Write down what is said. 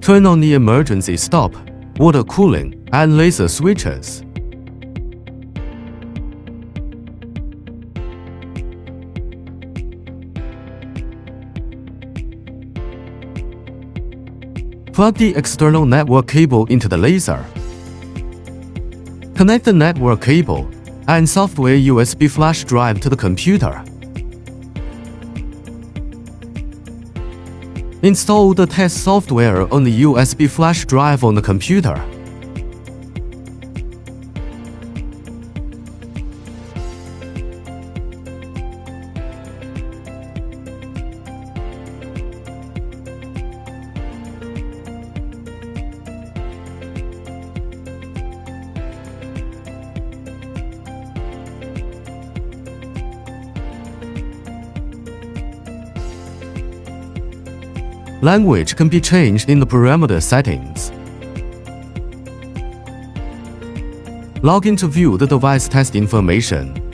Turn on the emergency stop, water cooling, and laser switches. Plug the external network cable into the laser. Connect the network cable and software USB flash drive to the computer. Install the test software on the USB flash drive on the computer. Language can be changed in the parameter settings. Log in to view the device test information.